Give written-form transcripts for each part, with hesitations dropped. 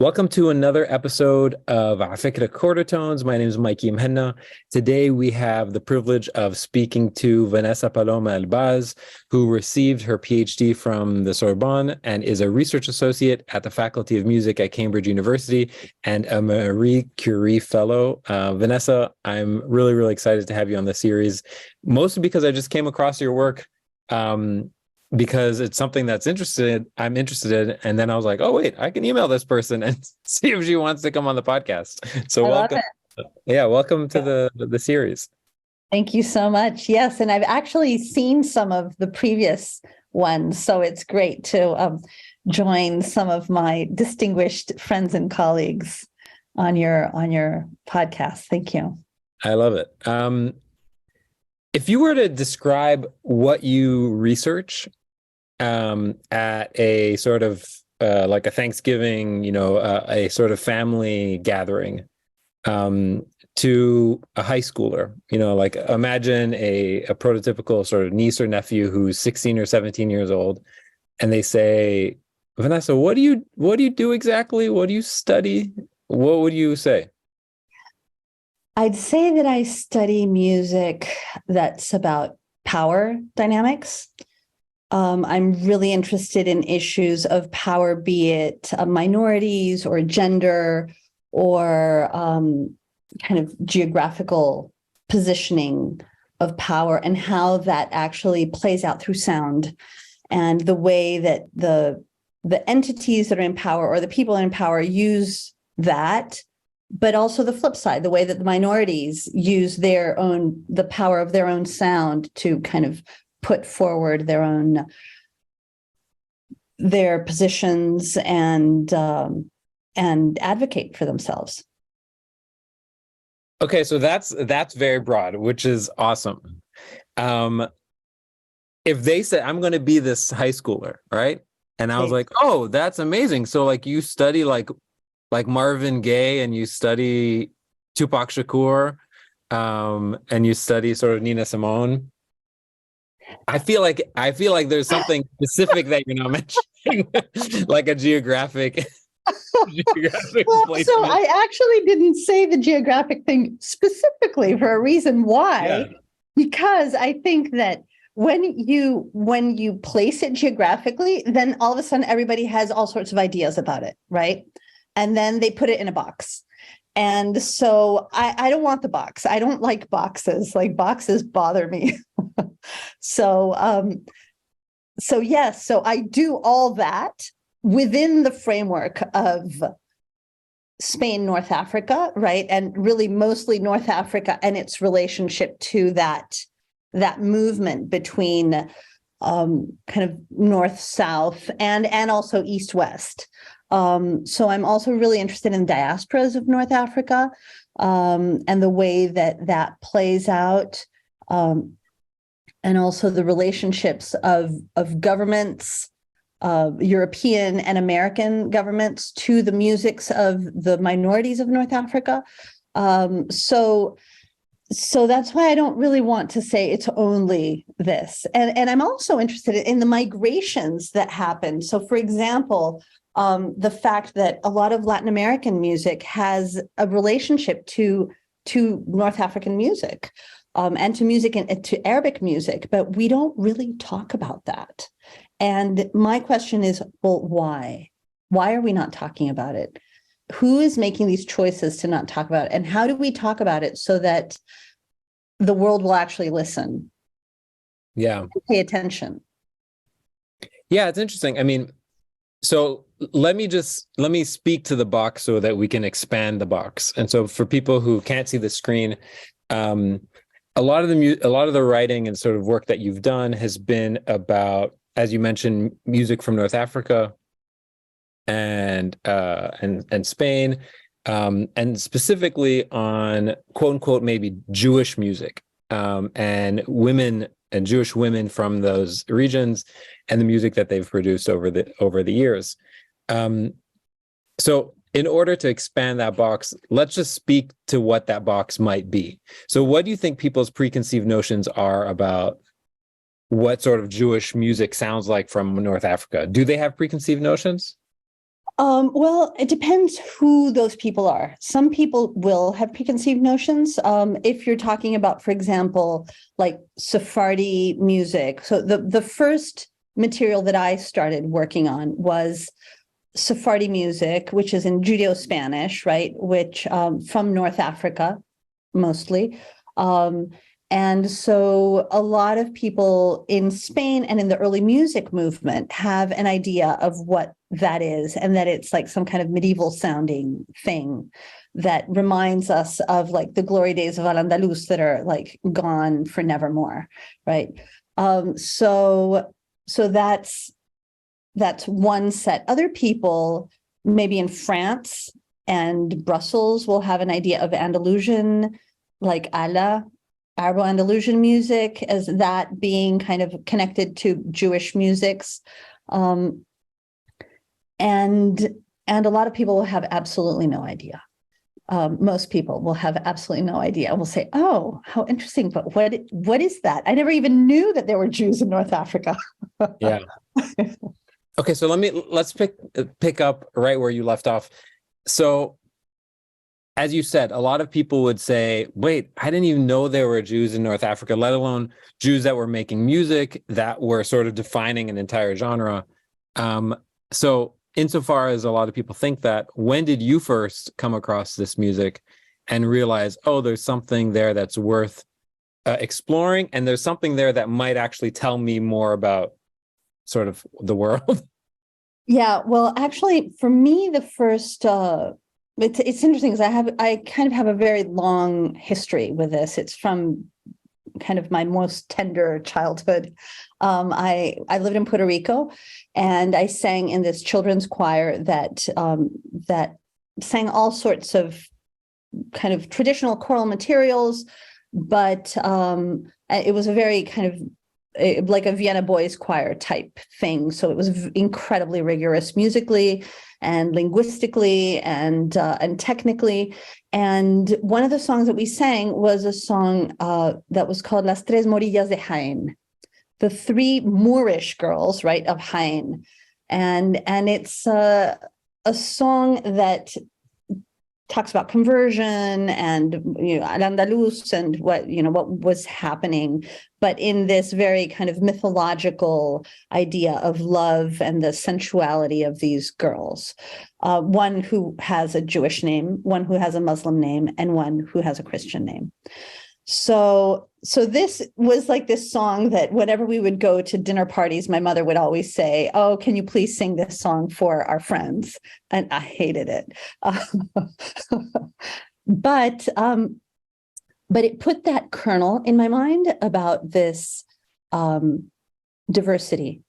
Welcome to another episode of afikra Quartertones. My name is Mikey Mhenna. Today we have the privilege of speaking to Vanessa Paloma Elbaz, who received her Ph.D. from the Sorbonne and is a research associate at the Faculty of Music at Cambridge University and a Marie Curie Fellow. Vanessa, I'm really excited to have you on this series, mostly because I just came across your work because it's something I'm interested in. And then I was like, oh, wait, I can email this person and see if she wants to come on the podcast. So I love welcome. it. Yeah, welcome to the series. Thank you so much. Yes, and I've actually seen some of the previous ones, so it's great to join some of my distinguished friends and colleagues on your podcast. Thank you. I love it. If you were to describe what you research at a sort of like a Thanksgiving, a sort of family gathering, to a high schooler, like imagine a prototypical sort of niece or nephew who's 16 or 17 years old, and they say, Vanessa, what do you do exactly? What do you study? What would you say? I'd say that I study music that's about power dynamics. I'm really interested in issues of power, be it minorities or gender or kind of geographical positioning of power, and how that actually plays out through sound, and the way that the entities that are in power or the people in power use that, but also the flip side, the way that the minorities use the power of their own sound to kind of put forward their positions and advocate for themselves. Okay, so that's very broad, which is awesome. If they said, I'm going to be this high schooler, right? And I was like, oh, that's amazing. So like you study like Marvin Gaye, and you study Tupac Shakur, and you study sort of Nina Simone. I feel like there's something specific that you're not mentioning, like a geographic. Well, so I actually didn't say the geographic thing specifically for a reason why, Yeah. Because I think that when you place it geographically, then all of a sudden everybody has all sorts of ideas about it, right? And then they put it in a box. And so I don't want the box. I don't like boxes. Like, boxes bother me. So yes, so I do all that within the framework of Spain, North Africa, right? And really mostly North Africa and its relationship to that movement between kind of north-south and also east-west. So I'm also really interested in diasporas of North Africa, and the way that plays out, and also the relationships of governments, European and American governments, to the musics of the minorities of North Africa. So that's why I don't really want to say it's only this. And I'm also interested in the migrations that happen. So, for example, the fact that a lot of Latin American music has a relationship to North African music, and to music and to Arabic music, but we don't really talk about that. And my question is, well, why? Why are we not talking about it? Who is making these choices to not talk about it? And how do we talk about it so that the world will actually listen? Yeah. Pay attention. Yeah, it's interesting. I mean, so let me speak to the box so that we can expand the box. And so for people who can't see the screen, a lot of the writing and sort of work that you've done has been about, as you mentioned, music from North Africa and Spain, and specifically on quote unquote maybe Jewish music, and women and Jewish women from those regions, and the music that they've produced over the years. So in order to expand that box, let's just speak to what that box might be. So what do you think people's preconceived notions are about what sort of Jewish music sounds like from North Africa? Do they have preconceived notions? Well, it depends who those people are. Some people will have preconceived notions. If you're talking about, for example, like Sephardi music. So the first material that I started working on was Sephardi music, which is in Judeo-Spanish, right? Which from North Africa, mostly. And so a lot of people in Spain and in the early music movement have an idea of what that is, and that it's like some kind of medieval sounding thing that reminds us of like the glory days of Al-Andalus that are like gone for nevermore, right? So that's one set. Other people, maybe in France and Brussels, will have an idea of Andalusian, like Arabo-Andalusian music, as that being kind of connected to Jewish musics. And a lot of people will have absolutely no idea. Most people will have absolutely no idea and will say, oh, how interesting, but what is that? I never even knew that there were Jews in North Africa. Yeah. Okay, so let's pick up right where you left off. So as you said, a lot of people would say, wait, I didn't even know there were Jews in North Africa, let alone Jews that were making music that were sort of defining an entire genre. So insofar as a lot of people think that, when did you first come across this music and realize, oh, there's something there that's worth exploring, and there's something there that might actually tell me more about sort of the world? Yeah, well, actually, for me, the first... It's interesting because I kind of have a very long history with this. It's from kind of my most tender childhood. I lived in Puerto Rico, and I sang in this children's choir that sang all sorts of kind of traditional choral materials, but it was a very kind of like a Vienna Boys choir type thing. So it was incredibly rigorous musically and linguistically and technically. And one of the songs that we sang was a song that was called Las Tres Morillas de Jaén, the three Moorish girls, right, of Jaén. And it's a song that talks about conversion and, Al-Andalus and what was happening, but in this very kind of mythological idea of love and the sensuality of these girls. One who has a Jewish name, one who has a Muslim name, and one who has a Christian name. So this was like this song that whenever we would go to dinner parties, my mother would always say, oh, can you please sing this song for our friends? And I hated it. But it put that kernel in my mind about this diversity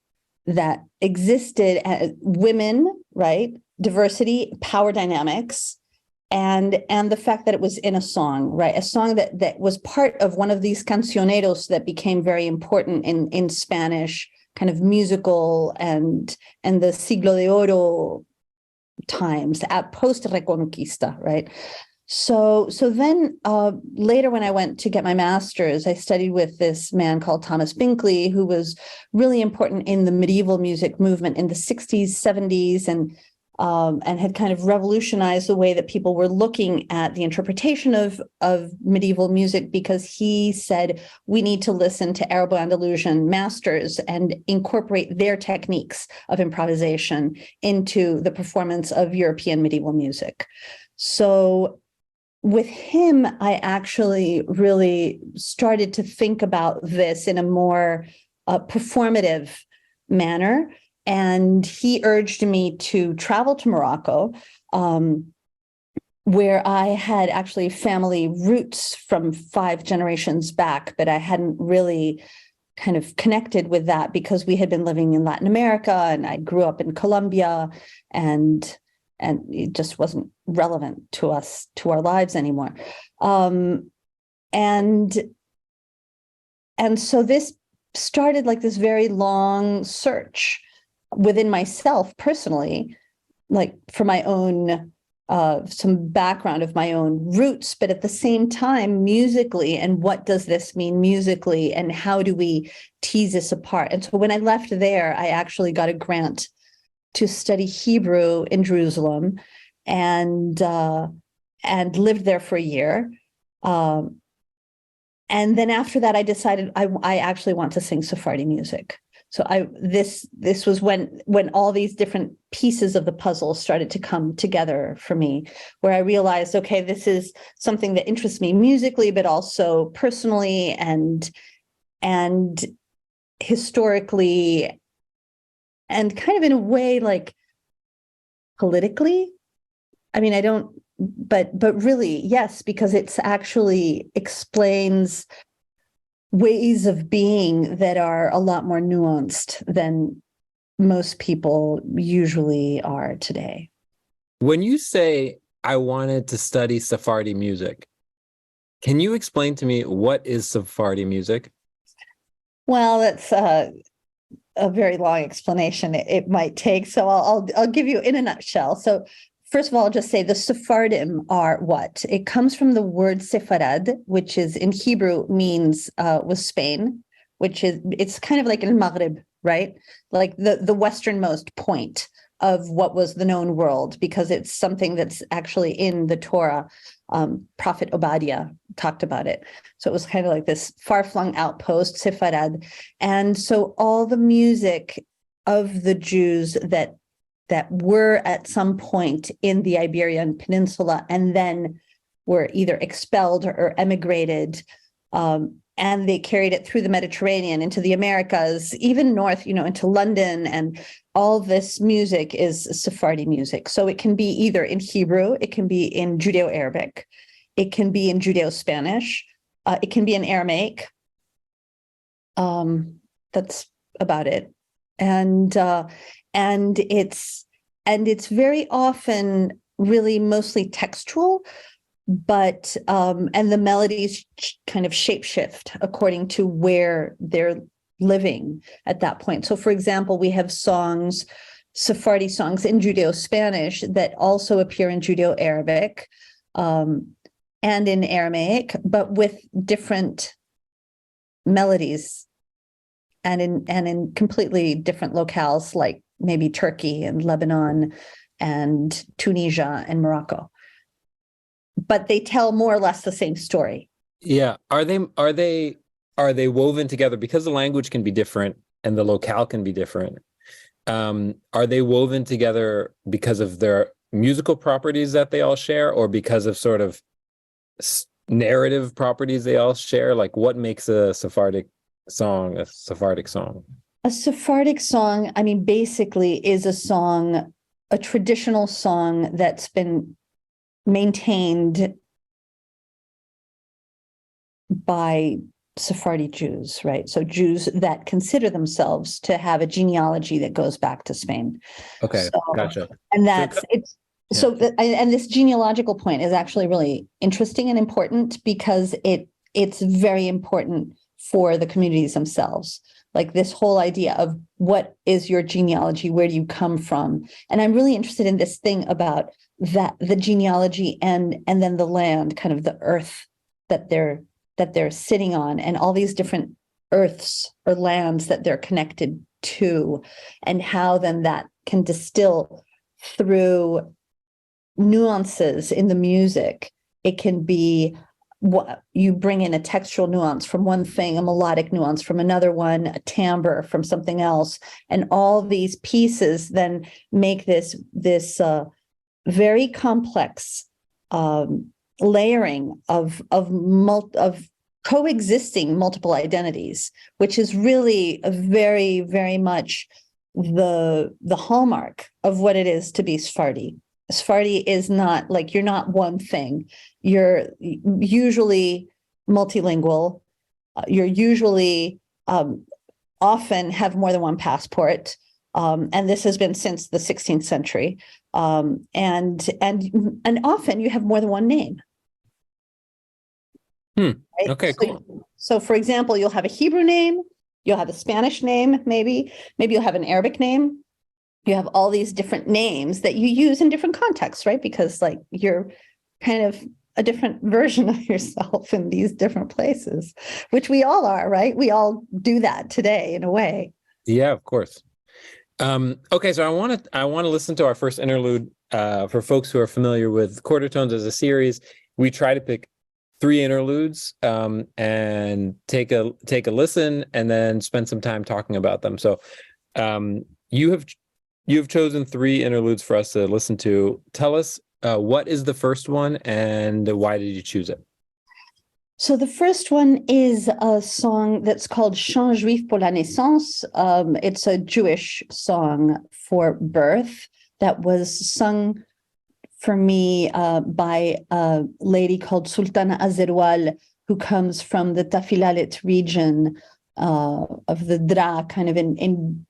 that existed, women, right? Diversity, power dynamics, and the fact that it was in a song, right? A song that was part of one of these cancioneros that became very important in Spanish kind of musical and the Siglo de Oro times at post Reconquista, right? So then later when I went to get my master's, I studied with this man called Thomas Binkley, who was really important in the medieval music movement in the 60s, 70s, and had kind of revolutionized the way that people were looking at the interpretation of medieval music, because he said, we need to listen to Arabo-Andalusian masters and incorporate their techniques of improvisation into the performance of European medieval music. So with him, I actually really started to think about this in a more performative manner. And he urged me to travel to Morocco, where I had actually family roots from 5 generations back, but I hadn't really kind of connected with that because we had been living in Latin America, and I grew up in Colombia, and it just wasn't relevant to us, to our lives anymore. And so this started like this very long search within myself personally, like for my own, some background of my own roots, but at the same time musically, and what does this mean musically, and how do we tease this apart? And so when I left there, I actually got a grant to study Hebrew in Jerusalem, and lived there for a year. And then after that, I decided I actually want to sing Sephardi music. So this was when all these different pieces of the puzzle started to come together for me, where I realized, okay, this is something that interests me musically, but also personally and historically, and kind of in a way like politically. I mean, but really, yes, because it's actually explains ways of being that are a lot more nuanced than most people usually are today. When you say, I wanted to study Sephardi music, can you explain to me what is Sephardi music? Well, that's a very long explanation it might take. So I'll give you in a nutshell. So first of all, I'll just say the Sephardim are what? It comes from the word Sefarad, which is in Hebrew means was Spain, it's kind of like in Maghrib, right? Like the westernmost point of what was the known world, because it's something that's actually in the Torah. Prophet Obadiah talked about it. So it was kind of like this far-flung outpost, Sefarad. And so all the music of the Jews that were at some point in the Iberian Peninsula and then were either expelled or emigrated, and they carried it through the Mediterranean into the Americas, even north, into London, and all this music is Sephardi music. So it can be either in Hebrew, it can be in Judeo-Arabic, it can be in Judeo-Spanish, it can be in Aramaic. That's about it. And it's very often really mostly textual, but and the melodies kind of shapeshift according to where they're living at that point. So, for example, we have Sephardi songs in Judeo-Spanish that also appear in Judeo-Arabic and in Aramaic, but with different melodies and in completely different locales, like maybe Turkey and Lebanon and Tunisia and Morocco. But they tell more or less the same story. Yeah. Are they woven together because the language can be different and the locale can be different? Are they woven together because of their musical properties that they all share, or because of sort of narrative properties they all share? Like, what makes a Sephardic song a Sephardic song? A Sephardic song, I mean, basically is a traditional song that's been maintained by Sephardi Jews, right? So Jews that consider themselves to have a genealogy that goes back to Spain. Okay, so, gotcha. And that's it's yeah. So, and this genealogical point is actually really interesting and important because it's very important for the communities themselves. Like this whole idea of what is your genealogy? Where do you come from? And I'm really interested in this thing about that, the genealogy and then the land, kind of the earth that they're sitting on, and all these different earths or lands that they're connected to, and how then that can distill through nuances in the music. It can be what you bring in, a textual nuance from one thing, a melodic nuance from another one, a timbre from something else, and all these pieces then make this very complex layering of coexisting multiple identities, which is really a very, very much the hallmark of what it is to be Sephardi. Sephardi is not like, you're not one thing. You're usually multilingual. You're usually often have more than one passport. And this has been since the 16th century. And often you have more than one name. Right? Okay, so, cool. So for example, you'll have a Hebrew name, you'll have a Spanish name, maybe you'll have an Arabic name. You have all these different names that you use in different contexts, right? Because like you're kind of a different version of yourself in these different places, which we all are, right? We all do that today in a way. Yeah, of course. Okay, so I want to listen to our first interlude. For folks who are familiar with Quartertones as a series, we try to pick three interludes and take a listen and then spend some time talking about them. So you have chosen three interludes for us to listen to. Tell us what is the first one and why did you choose it? So the first one is a song that's called Chant Juif pour la Naissance. It's a Jewish song for birth that was sung for me by a lady called Sultana Azeroual, who comes from the Tafilalit region of the Dra, kind of in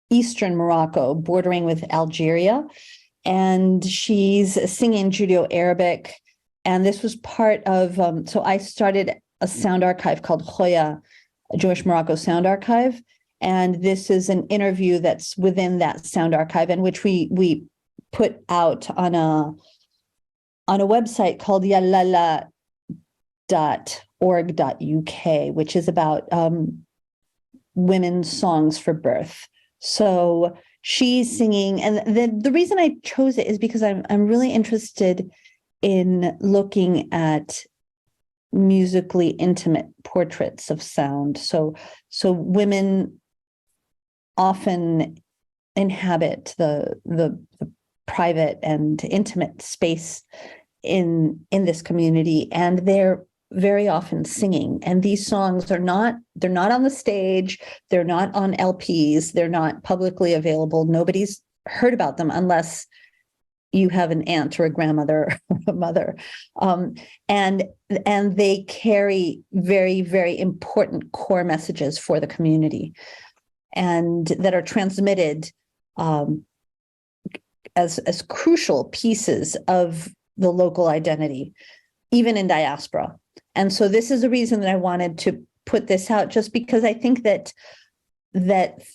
eastern Morocco, bordering with Algeria. And she's singing Judeo-Arabic. And this was part of, so I started a sound archive called Khoya, Jewish Morocco Sound Archive. And this is an interview that's within that sound archive, and which we put out on a website called yalala.org.uk, which is about women's songs for birth. So she's singing, and the reason I chose it is because I'm really interested in looking at musically intimate portraits of sound. So women often inhabit the private and intimate space in this community, and they're very often singing. And these songs they're not on the stage, they're not on LPs, they're not publicly available. Nobody's heard about them unless you have an aunt or a grandmother or a mother. And they carry very, very important core messages for the community, and that are transmitted as crucial pieces of the local identity, even in diaspora. And so this is the reason that I wanted to put this out, just because I think that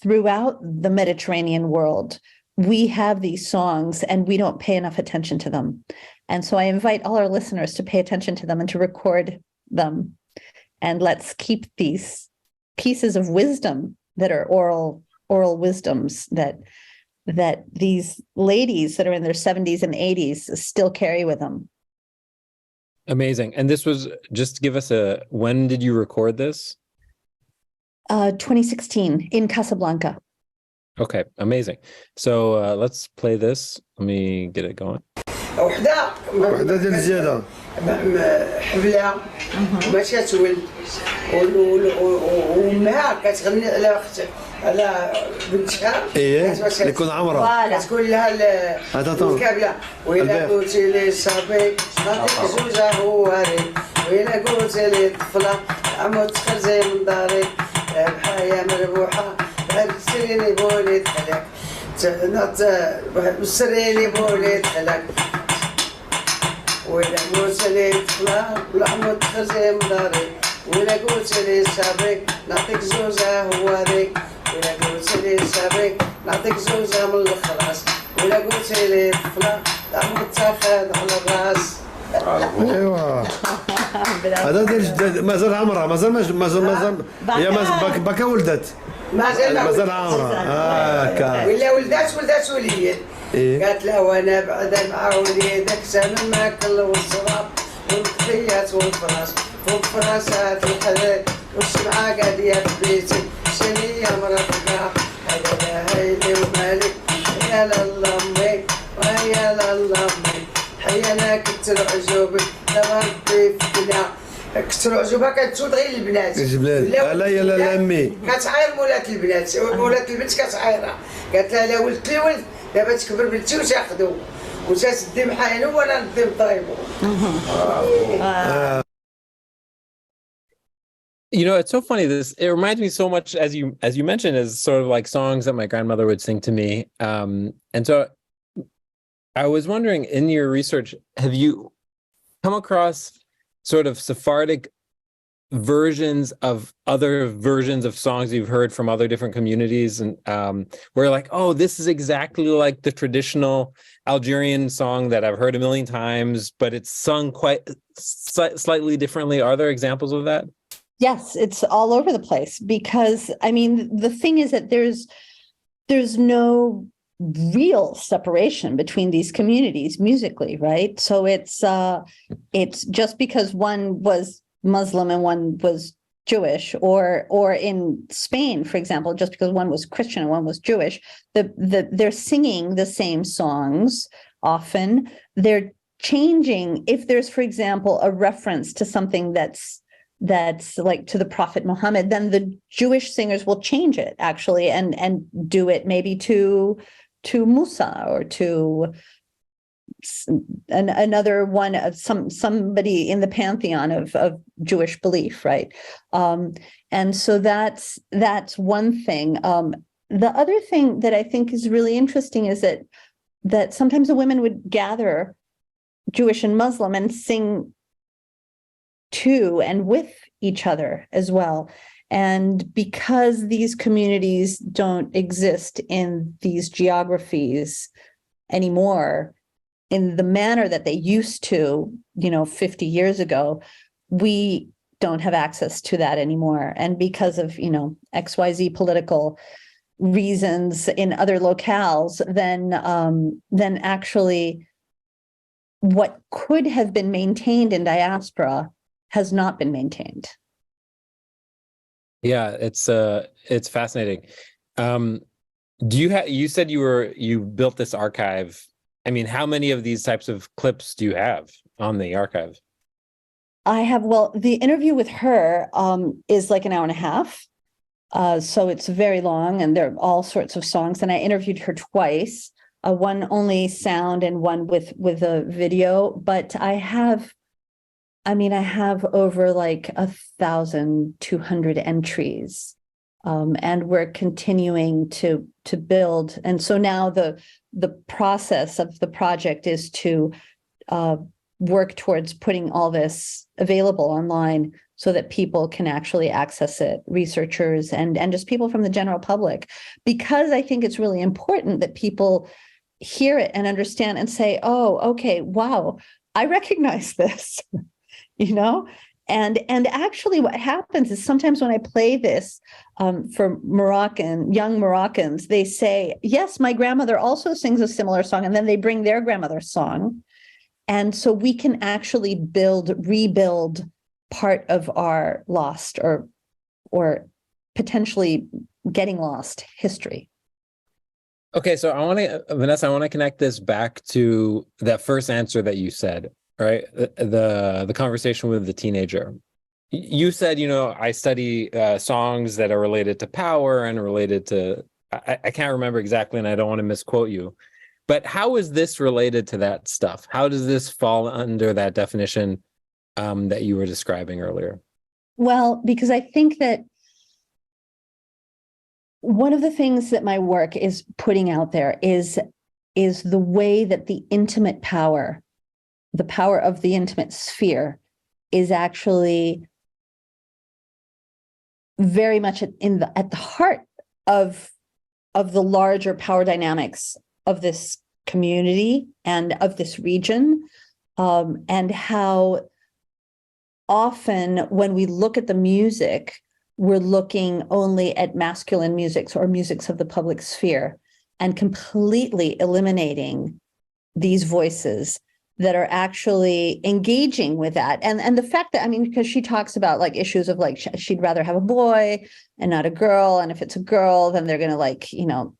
throughout the Mediterranean world, we have these songs and we don't pay enough attention to them. And so I invite all our listeners to pay attention to them and to record them. And let's keep these pieces of wisdom that are oral wisdoms that these ladies that are in their 70s and 80s still carry with them. Amazing. And this was, just give us when did you record this? 2016 in Casablanca. Okay, amazing. So let's play this. Let me get it going. وحدة ديال الزيادة حبلة ماشي كتولد وامها كتغني على بنتها اللي يكون عمرها كتقول لها الكابلة وإلا قلتي لي صاحبي نعطيك زوجة هواري وإلا قلتي لي طفلة عمو تخرجي من داري بحايا مربوحة سريني بولي تحلك سريني بولي تحلك وإلا قلت لي طفلة والعمو تخرجي من داري وإلا قلت لي صاحبي نعطيك زوجة هواري وإلا قلت لي صاحبي نعطيك زوجة من الخلاص وإلا قلت لي طفلة العمو تاخذ على الراس. ايوا هذا مازال عمرها مازال هي باكا ولدت مازال عمرها هكا ولا ولدات وليد قالت له وانا بعدا مع وليدك سامن ماكل والصراب والقضيات والفراس والفراسات الحلال والسمعه قاديه في بيتي شنية مرافقها هذا لا هيدي ومالك يا لله امي ويا لله امي حيانا كتر عجوبك لا ربي في الدنيا كتر عجوبها كتسود غير البنات لا يا لا امي كتعاير مولات البنات مولات البنت كتعايرها قالت لها لا ولدت لي ولد دابا تكبر بنتي وتاخذو وتسدي محاينو ولا ندي مطايبو. You know, it's so funny. It reminds me so much, as you mentioned, as sort of like songs that my grandmother would sing to me. And so I was wondering, in your research, have you come across sort of Sephardic versions of other versions of songs you've heard from other different communities, and where like, oh, this is exactly like the traditional Algerian song that I've heard a million times, but it's sung quite slightly differently? Are there examples of that? Yes, it's all over the place, because I mean, the thing is that there's there's no real separation between these communities musically, right? So it's just because one was Muslim and one was Jewish, or in Spain, for example, just because one was Christian and one was Jewish, they're singing the same songs often. They're changing if there's, for example, a reference to something that's like to the Prophet Muhammad, then the Jewish singers will change it actually and do it maybe to Musa or to another one of somebody in the pantheon of Jewish belief, right? And so that's one thing. The other thing that I think is really interesting is that sometimes the women would gather, Jewish and Muslim, and sing to and with each other as well. And because these communities don't exist in these geographies anymore in the manner that they used to, 50 years ago, we don't have access to that anymore. And because of, XYZ political reasons in other locales, then actually what could have been maintained in diaspora has not been maintained. Yeah, it's fascinating. You said you built this archive. I mean, how many of these types of clips do you have on the archive? I have, well, the interview with her is like an hour and a half. So it's very long, and there are all sorts of songs. And I interviewed her twice, one only sound and one with a video. But I have over like 1,200 entries. And we're continuing to build. And so now the process of the project is to work towards putting all this available online so that people can actually access it, researchers and just people from the general public, because I think it's really important that people hear it and understand and say, oh, okay, wow, I recognize this, And actually what happens is sometimes when I play this for young Moroccans, they say, yes, my grandmother also sings a similar song, and then they bring their grandmother's song. And so we can actually rebuild part of our lost or potentially getting lost history. Okay, so Vanessa, I want to connect this back to that first answer that you said, right? The conversation with the teenager. You said, I study songs that are related to power and related to, I can't remember exactly, and I don't want to misquote you, but how is this related to that stuff? How does this fall under that definition that you were describing earlier? Well, because I think that one of the things that my work is putting out there is the way that the intimate power, the power of the intimate sphere, is actually very much at the heart of the larger power dynamics of this community and of this region, and how often when we look at the music, we're looking only at masculine musics or musics of the public sphere and completely eliminating these voices that are actually engaging with that. And the fact that, because she talks about like issues of like, she'd rather have a boy and not a girl. And if it's a girl, then they're going to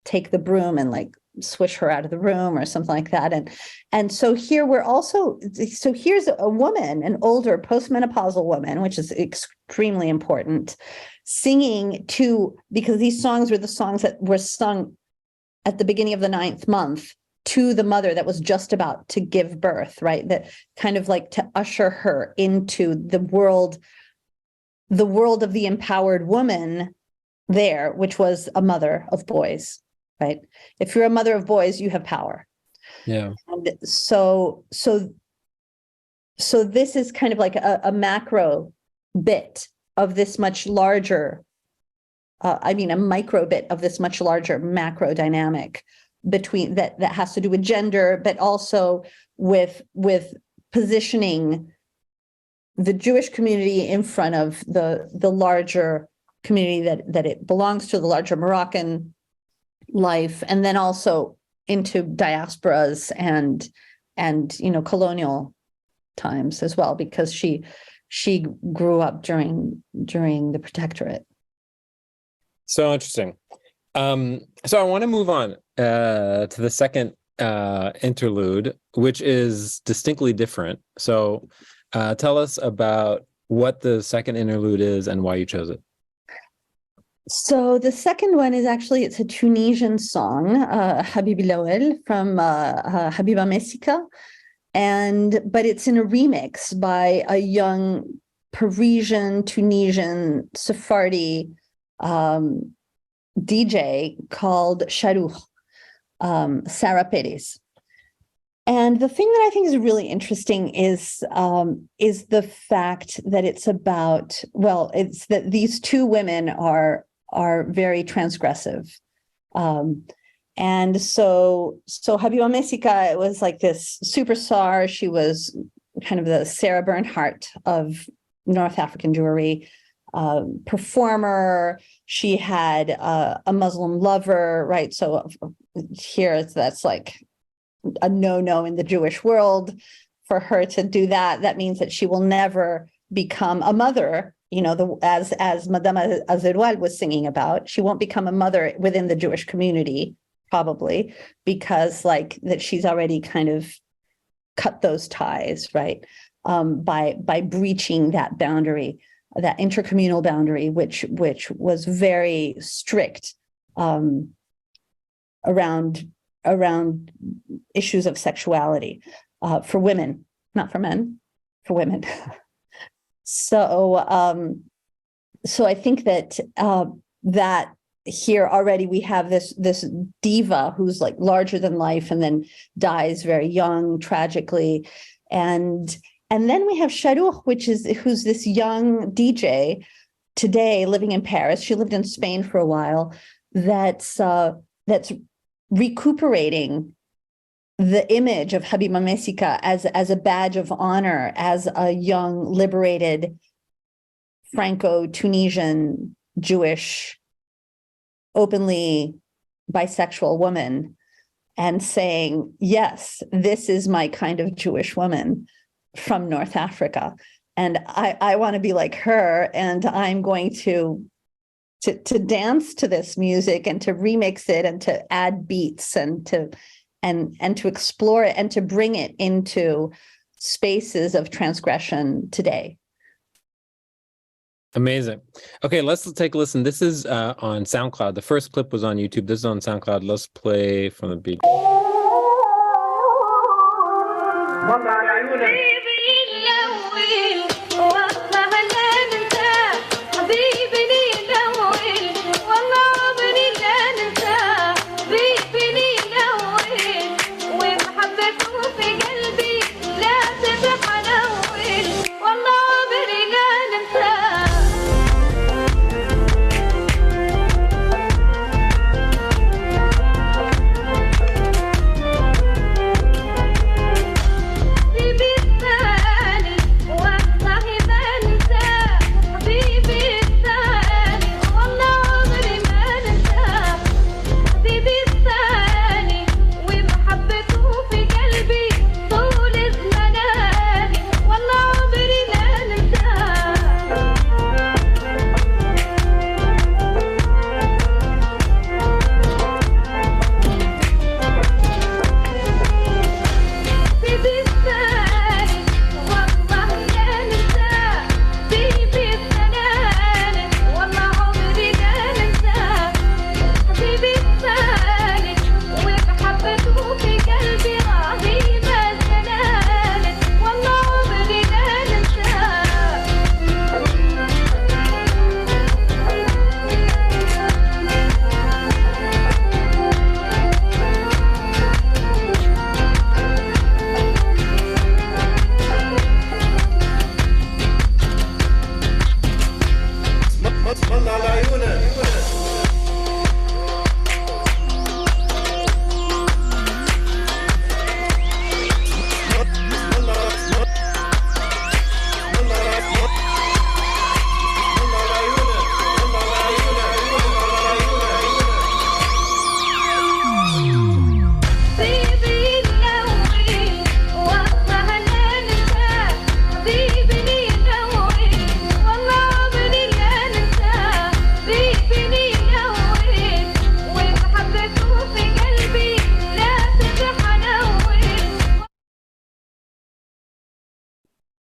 take the broom and like swish her out of the room or something like that. And so here here's a woman, an older postmenopausal woman, which is extremely important, singing because these songs were the songs that were sung at the beginning of the 9th month to the mother that was just about to give birth, right? That kind of like to usher her into the world of the empowered woman there, which was a mother of boys, right? If you're a mother of boys, you have power. Yeah. And so this is kind of like a macro bit of this much larger, a micro bit of this much larger macro dynamic between that has to do with gender, but also with positioning the Jewish community in front of the larger community that it belongs to, the larger Moroccan life, and then also into diasporas and colonial times as well, because she grew up during the protectorate. So interesting. So I want to move on to the second interlude, which is distinctly different. So tell us about what the second interlude is and why you chose it. So the second one is actually, it's a Tunisian song, Habibi Lawel from Habiba Messika, but it's in a remix by a young Parisian, Tunisian, Sephardi DJ called Sharouk, Sarah Perez. And the thing that I think is really interesting is the fact that it's about, it's that these two women are very transgressive. And so Habiba Messika was like this superstar. She was kind of the Sarah Bernhardt of North African Jewry, performer. She had a Muslim lover, right? So here that's like a no-no in the Jewish world for her to do that. That means that she will never become a mother, as Madame Azeroual was singing about. She won't become a mother within the Jewish community, probably, because that she's already kind of cut those ties, right? By breaching that boundary, that intercommunal boundary, which was very strict around issues of sexuality for women, not for men, for women. So I think that that here already we have this diva who's like larger than life and then dies very young, tragically, and then we have Sharouk, who's this young DJ today living in Paris. She lived in Spain for a while. That's recuperating the image of Habiba Messika as a badge of honor, as a young, liberated, Franco-Tunisian, Jewish, openly bisexual woman, and saying, yes, this is my kind of Jewish woman from North Africa. And I want to be like her, and I'm going to dance to this music and to remix it and to add beats and to explore it and to bring it into spaces of transgression today. Amazing. Okay, let's take a listen. This is on SoundCloud. The first clip was on YouTube. This is on SoundCloud. Let's play from the beginning. والله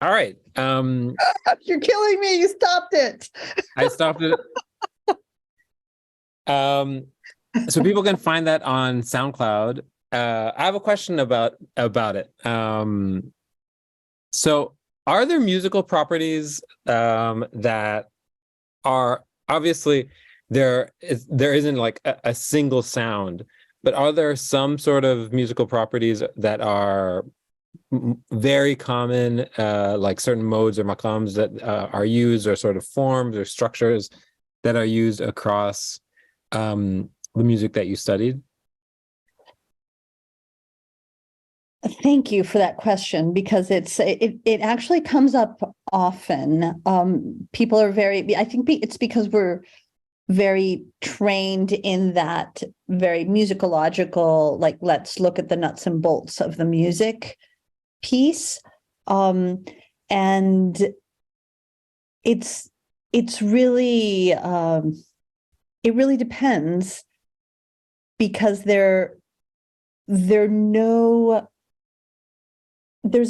All right. You're killing me. You stopped it. I stopped it. So people can find that on SoundCloud. I have a question about it. So are there musical properties that are obviously there isn't like a single sound, but are there some sort of musical properties that are very common, like certain modes or maqams that are used, or sort of forms or structures that are used across the music that you studied? Thank you for that question, because it actually comes up often. People are I think it's because we're very trained in that very musicological, like, let's look at the nuts and bolts of the music piece. And it's really, it really depends, because there's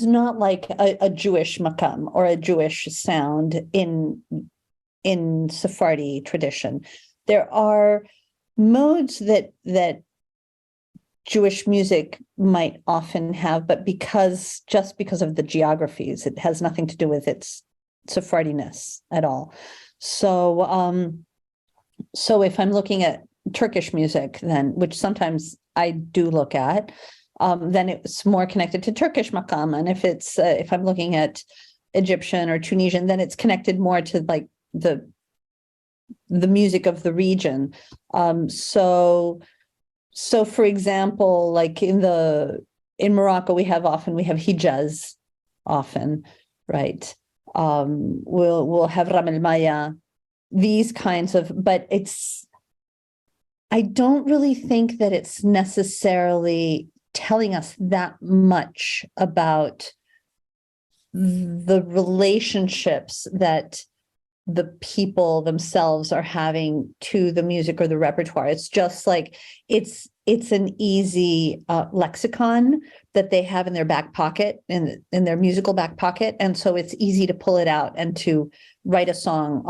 not like a Jewish makam or a Jewish sound in Sephardi tradition. There are modes that Jewish music might often have, but just because of the geographies, it has nothing to do with its Sephardiness at all. So if I'm looking at Turkish music, then, which sometimes I do look at, then it's more connected to Turkish makam. And if I'm looking at Egyptian or Tunisian, then it's connected more to like the music of the region. So for example, like in Morocco, we have Hijaz often, right? We'll have Ram el Maya, these kinds of, but I don't really think that it's necessarily telling us that much about the relationships that the people themselves are having to the music or the repertoire. It's just like it's an easy lexicon that they have in their back pocket, in their musical back pocket, and so it's easy to pull it out and to write a song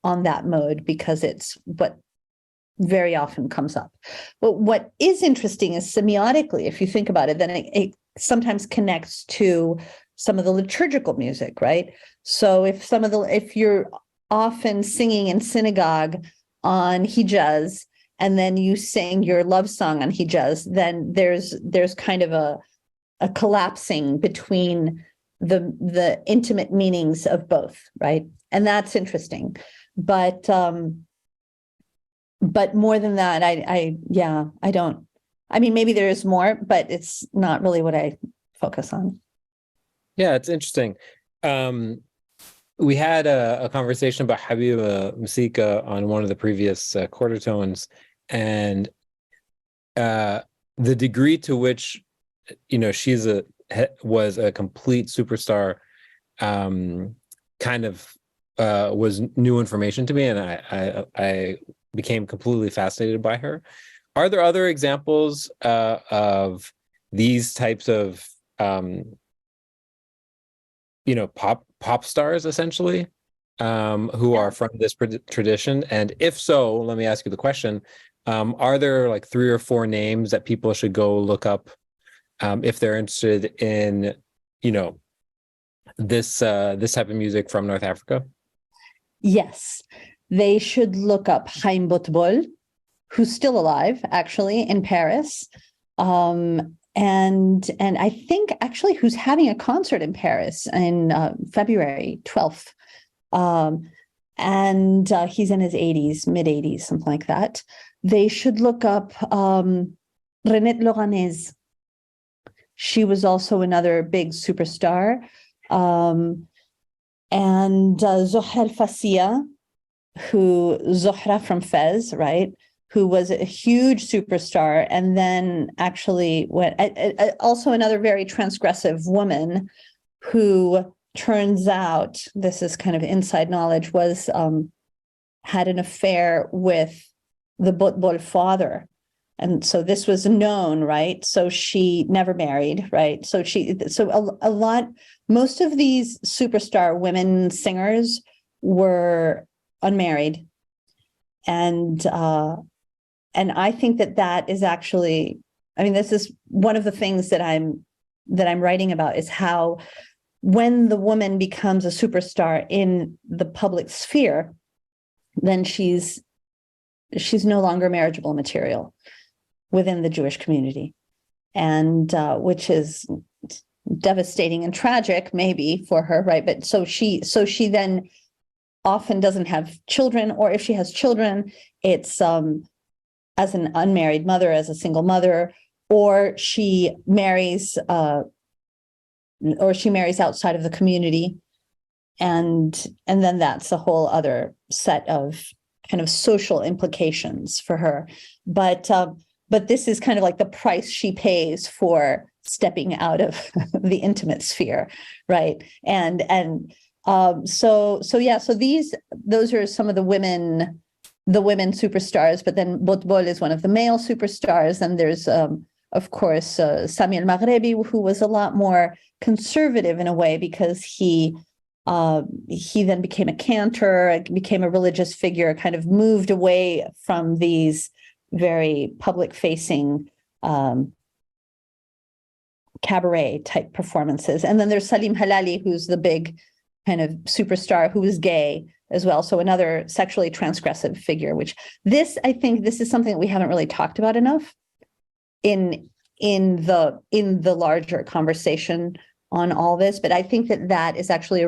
on that mode, because it's what very often comes up. But what is interesting is semiotically, if you think about it, then it sometimes connects to some of the liturgical music, right? So if you're often singing in synagogue on Hijaz, and then you sing your love song on Hijaz, then there's kind of a collapsing between the intimate meanings of both, right? And that's interesting. But more than that, I don't. I mean, maybe there is more, but it's not really what I focus on. Yeah, it's interesting. We had a conversation about Habiba Messika on one of the previous Quartertones, and the degree to which, was a complete superstar, kind of was new information to me, and I became completely fascinated by her. Are there other examples of these types of pop stars, essentially, who are from this tradition? And if so, let me ask you the question: are there like 3 or 4 names that people should go look up if they're interested in, this type of music from North Africa? Yes, they should look up Chaim Botbol, who's still alive, actually, in Paris. And I think actually who's having a concert in Paris in February 12th. And he's in his 80s, mid 80s, something like that. They should look up Renette Llorona. She was also another big superstar. And Zohra Fassia, Zohra from Fez, right? Who was a huge superstar, and then actually also another very transgressive woman who turns out, this is kind of inside knowledge, was had an affair with the Botbol father. And so this was known, right? So she never married, right? So most of these superstar women singers were unmarried. And I think that is actually, I mean, this is one of the things that I'm writing about, is how when the woman becomes a superstar in the public sphere, then she's no longer marriageable material within the Jewish community, and which is devastating and tragic, maybe, for her, right? But so she then often doesn't have children, or if she has children, it's as an unmarried mother, as a single mother, or she marries outside of the community, and then that's a whole other set of kind of social implications for her. But this is kind of like the price she pays for stepping out of the intimate sphere, right? So those are some of the women superstars. But then Botbol is one of the male superstars, and there's of course Sami al-Maghrebi, who was a lot more conservative in a way, because he then became a cantor, became a religious figure, kind of moved away from these very public-facing cabaret type performances. And then there's Salim Halali, who's the big kind of superstar, who is gay as well. So another sexually transgressive figure, I think this is something that we haven't really talked about enough in the larger conversation on all this. But I think that is actually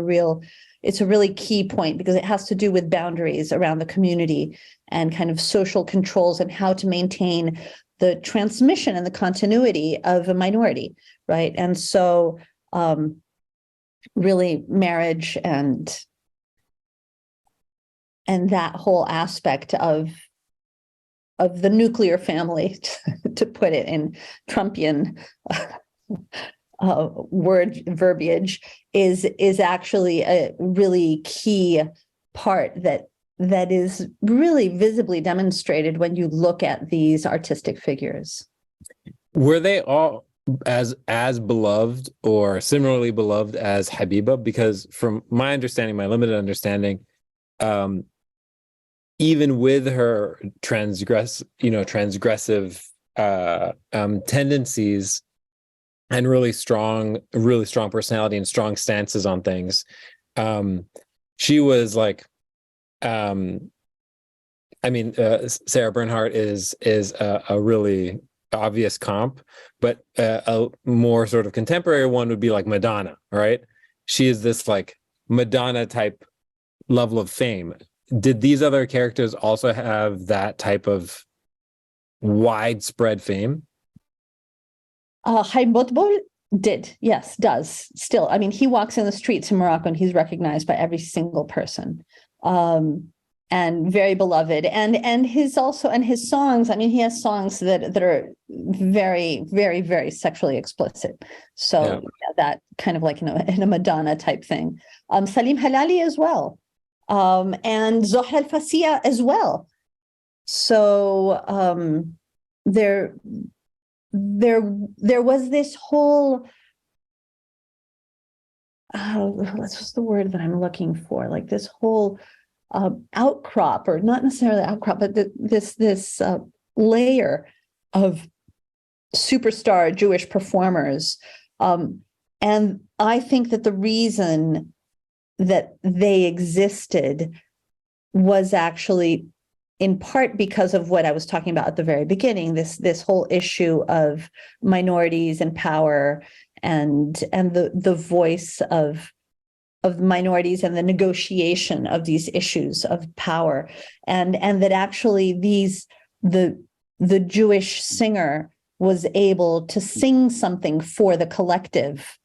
it's a really key point, because it has to do with boundaries around the community and kind of social controls, and how to maintain the transmission and the continuity of a minority, right? And so really marriage and that whole aspect of the nuclear family, to put it in Trumpian verbiage, is actually a really key part that is really visibly demonstrated when you look at these artistic figures. Were they all as beloved or similarly beloved as Habiba? Because from my understanding, my limited understanding, even with her transgressive tendencies and really strong personality and strong stances on things, she was like, Sarah Bernhardt is a really obvious comp, but a more sort of contemporary one would be like Madonna, right? She is this like Madonna type level of fame. Did these other characters also have that type of widespread fame? Haim Botbol does still. I mean, he walks in the streets in Morocco and he's recognized by every single person. And very beloved, and his songs. I mean, he has songs that are very, very, very sexually explicit. So that kind of like in a Madonna type thing. Salim Halali as well, and Zohra al-Fassia as well. So there was this whole. What's the word that I'm looking for? Like this whole outcrop, or not necessarily outcrop, but this layer of superstar Jewish performers. And I think that the reason that they existed was actually in part because of what I was talking about at the very beginning, this whole issue of minorities and power, and the voice of minorities and the negotiation of these issues of power, and that actually the Jewish singer was able to sing something for the collective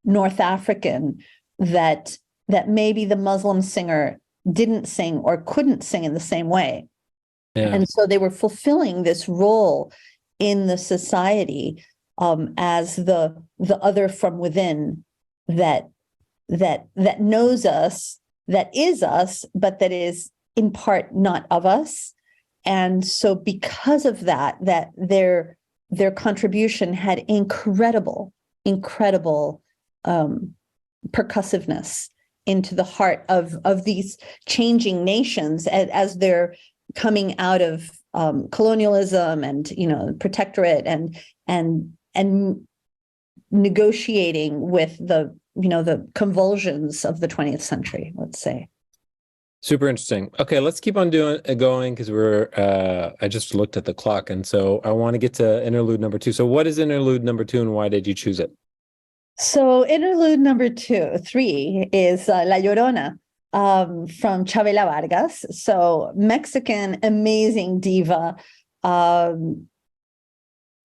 North African that maybe the Muslim singer didn't sing or couldn't sing in the same way. Yeah. And so they were fulfilling this role in the society as the other from within, that knows us, that is us, but that is in part not of us, And so because of that, their contribution had incredible percussiveness into the heart of these changing nations as they're coming out of colonialism and protectorate and negotiating with the convulsions of the 20th century, let's say. Super interesting. Okay, let's keep on going because I just looked at the clock, and so I want to get to interlude number 2. So what is interlude number 2 and why did you choose it? So interlude number 3 is La Llorona from Chavela Vargas. So Mexican amazing diva,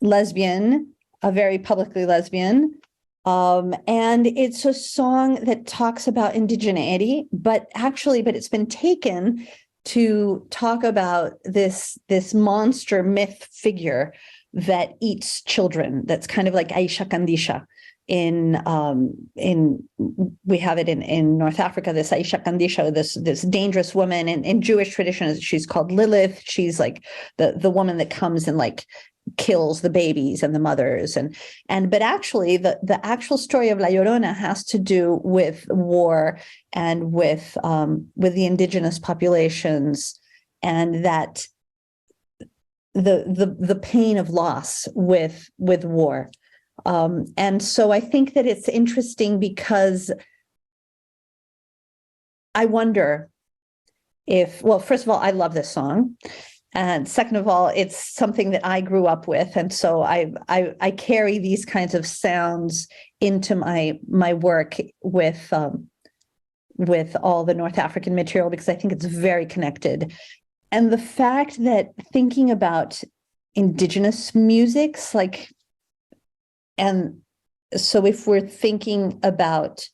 lesbian, a very publicly lesbian. And it's a song that talks about indigeneity, but it's been taken to talk about this monster myth figure that eats children. That's kind of like Aisha Kandisha. We have it in North Africa, this Aisha Kandisha, this dangerous woman. In Jewish tradition, she's called Lilith. She's like the woman that comes and like kills the babies and the mothers, but actually the actual story of La Llorona has to do with war and with the indigenous populations, and that the pain of loss with war. And so I think that it's interesting because I wonder first of all, I love this song. And second of all, it's something that I grew up with. And so I carry these kinds of sounds into my work with all the North African material, because I think it's very connected. And the fact that thinking about indigenous musics, and so if we're thinking about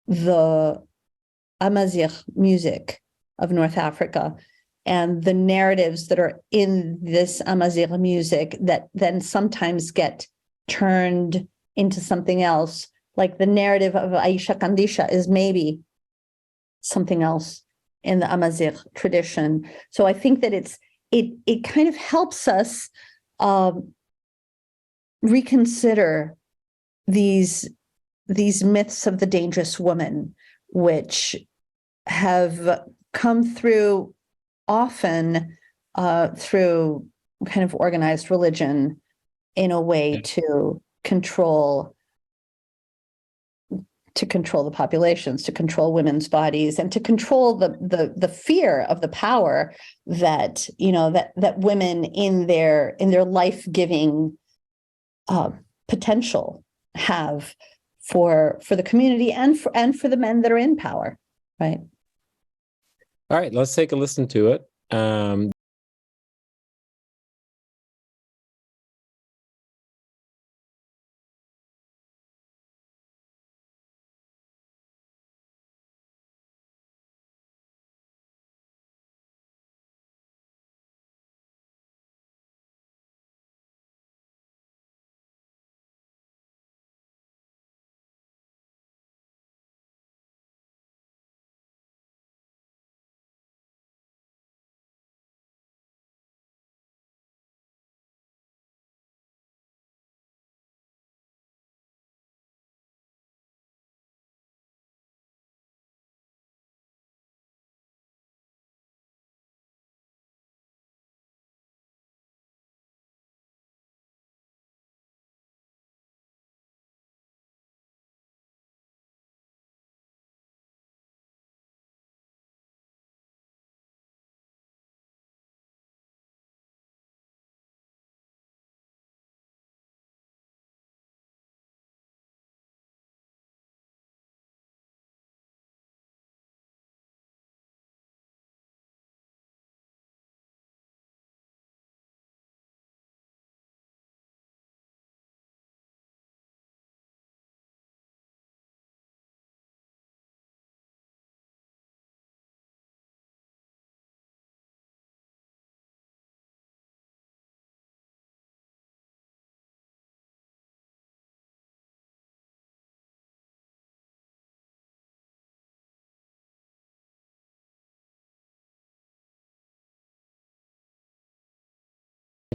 the Amazigh music of North Africa and the narratives that are in this Amazigh music that then sometimes get turned into something else, like the narrative of Aisha Kandisha is maybe something else in the Amazigh tradition. So I think that it kind of helps us reconsider these myths of the dangerous woman, which have come through often through kind of organized religion in a way to control the populations, to control women's bodies, and to control the fear of the power that that women in their life-giving potential have for the community and for the men that are in power, right? All right, let's take a listen to it.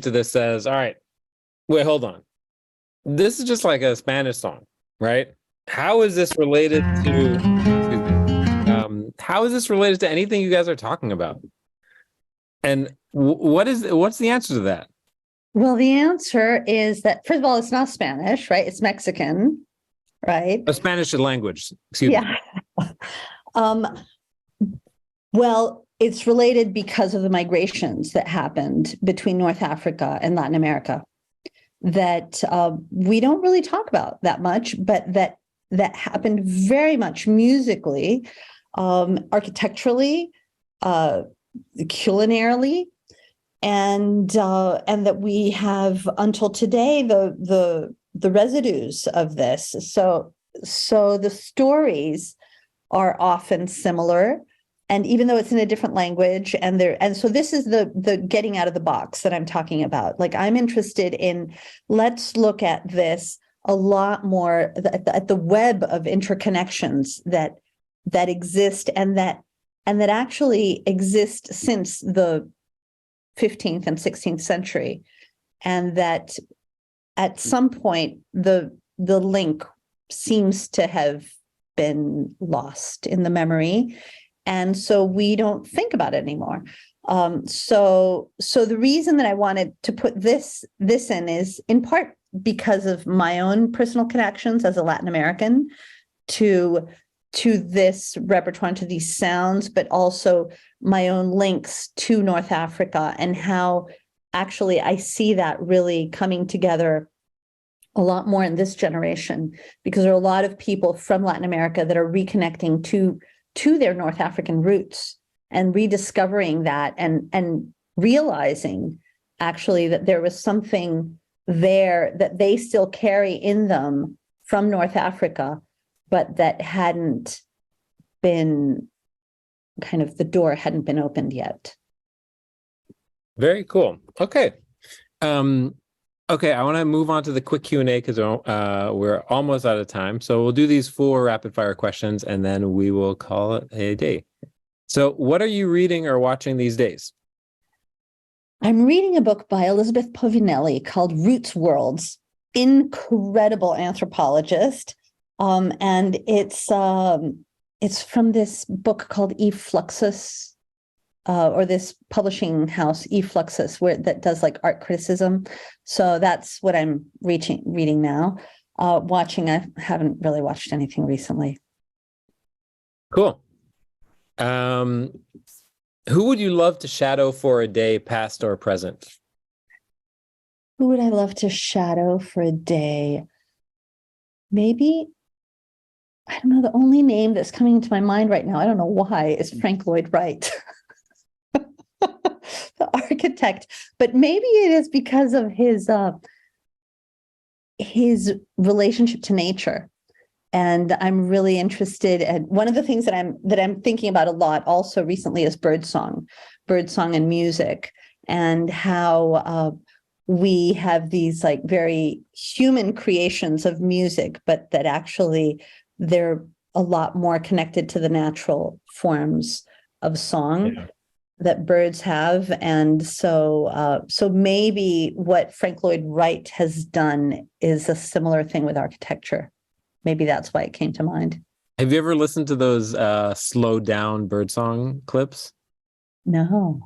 to this says, all right, wait, hold on. This is just like a Spanish song, right? How is this related to, how is this related to anything you guys are talking about? And what's the answer to that? Well, the answer is that, first of all, it's not Spanish, right? It's Mexican, right? A Spanish language, excuse me. Well, it's related because of the migrations that happened between North Africa and Latin America that we don't really talk about that much, but that happened very much musically, architecturally, culinarily, and that we have until today the residues of this. So the stories are often similar, and even though it's in a different language, and so this is the getting out of the box that I'm talking about. Like, I'm interested in, let's look at this a lot more at the web of interconnections that exist and that actually exist since the 15th and 16th century, and that at some point the link seems to have been lost in the memory, and so we don't think about it anymore. So the reason that I wanted to put this in is in part because of my own personal connections as a Latin American to this repertoire, to these sounds, but also my own links to North Africa, and how actually I see that really coming together a lot more in this generation, because there are a lot of people from Latin America that are reconnecting to their North African roots and rediscovering that, and realizing actually that there was something there that they still carry in them from North Africa, but that hadn't been the door hadn't been opened yet. Very cool. Okay. Okay, I want to move on to the quick Q&A because we're almost out of time. So we'll do these 4 rapid fire questions and then we will call it a day. So what are you reading or watching these days? I'm reading a book by Elizabeth Povinelli called Roots Worlds. Incredible anthropologist. And it's from this book called Efluxus, or this publishing house, Efluxus, that does like art criticism. So that's what I'm reading now. Watching, I haven't really watched anything recently. Cool. Who would you love to shadow for a day, past or present? Who would I love to shadow for a day? Maybe, I don't know, the only name that's coming into my mind right now, I don't know why, is Frank Lloyd Wright, the architect. But maybe it is because of his relationship to nature. And I'm really interested. And one of the things that I'm thinking about a lot also recently is birdsong and music, and how we have these like very human creations of music, but that actually they're a lot more connected to the natural forms of song that birds have. And so maybe what Frank Lloyd Wright has done is a similar thing with architecture. Maybe that's why it came to mind. Have you ever listened to those slow down birdsong clips? No.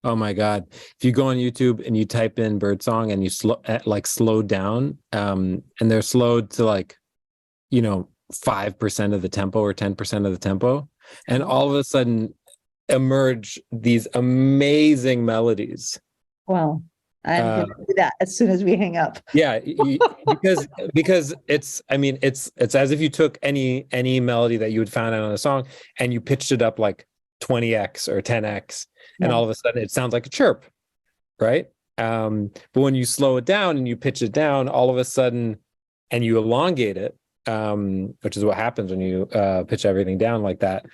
Oh my God. If you go on YouTube and you type in birdsong and you slow down, and they're slowed to 5% of the tempo or 10% of the tempo, and all of a sudden emerge these amazing melodies. Wow. I'm going to do that as soon as we hang up. Yeah, because it's as if you took any melody that you had found out on a song and you pitched it up like 20x or 10x, and all of a sudden it sounds like a chirp, right? But when you slow it down and you pitch it down, all of a sudden, and you elongate it, which is what happens when you pitch everything down like that,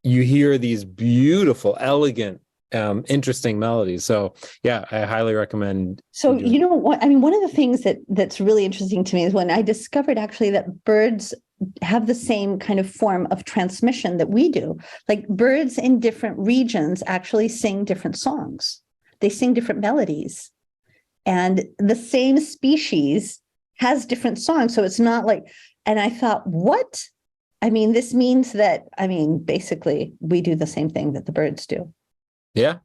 you hear these beautiful, elegant, interesting melodies. So yeah, I highly recommend. So you know what, I mean, one of the things that's really interesting to me is when I discovered actually that birds have the same kind of form of transmission that we do. Like birds in different regions actually sing different songs. they sing different melodies. And the same species has different songs. So it's not like, and I thought, what? I mean, this means that, basically we do the same thing that the birds do. Yeah.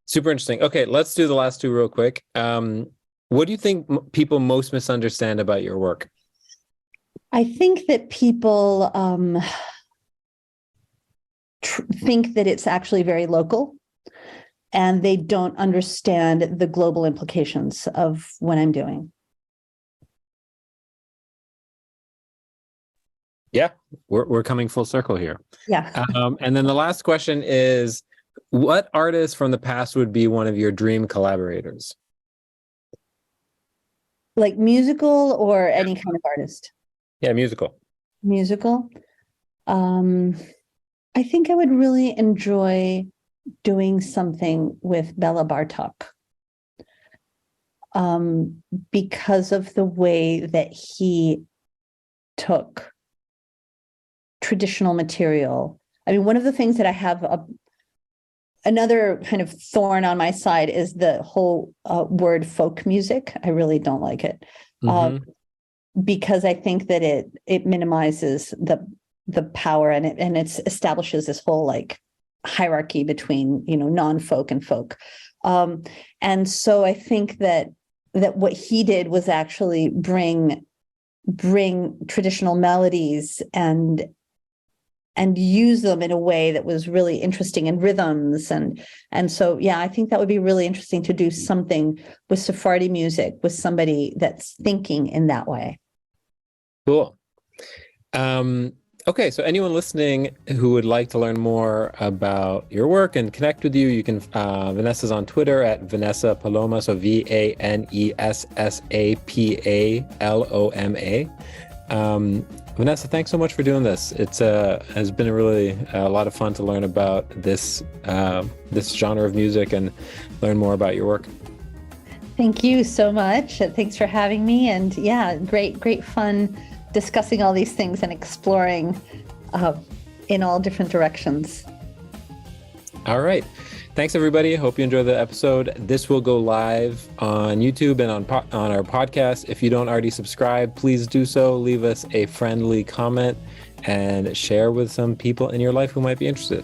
Super interesting. Okay, let's do the last two real quick. What do you think people most misunderstand about your work? I think that people think that it's actually very local, and they don't understand the global implications of what I'm doing. Yeah, we're coming full circle here. Yeah. And then the last question is, what artist from the past would be one of your dream collaborators? Like musical or any kind of artist? Yeah, musical. Musical. I think I would really enjoy doing something with Bela Bartok, because of the way that he took traditional material. I mean, one of the things that I have another kind of thorn on my side is the whole word folk music. I really don't like it, because I think that it minimizes the power, and it establishes this whole like hierarchy between, non-folk and folk. And so I think that what he did was actually bring traditional melodies and use them in a way that was really interesting, and rhythms. And so, yeah, I think that would be really interesting to do something with Sephardi music with somebody that's thinking in that way. Cool. Okay, so anyone listening who would like to learn more about your work and connect with you, you can, Vanessa's on Twitter at Vanessa Paloma, so VANESSAPALOMA. Vanessa, thanks so much for doing this. It's has been a lot of fun to learn about this genre of music and learn more about your work. Thank you so much. Thanks for having me. And yeah, great fun discussing all these things and exploring in all different directions. All right. Thanks, everybody. Hope you enjoyed the episode. This will go live on YouTube and on our podcast. If you don't already subscribe, please do so. Leave us a friendly comment and share with some people in your life who might be interested.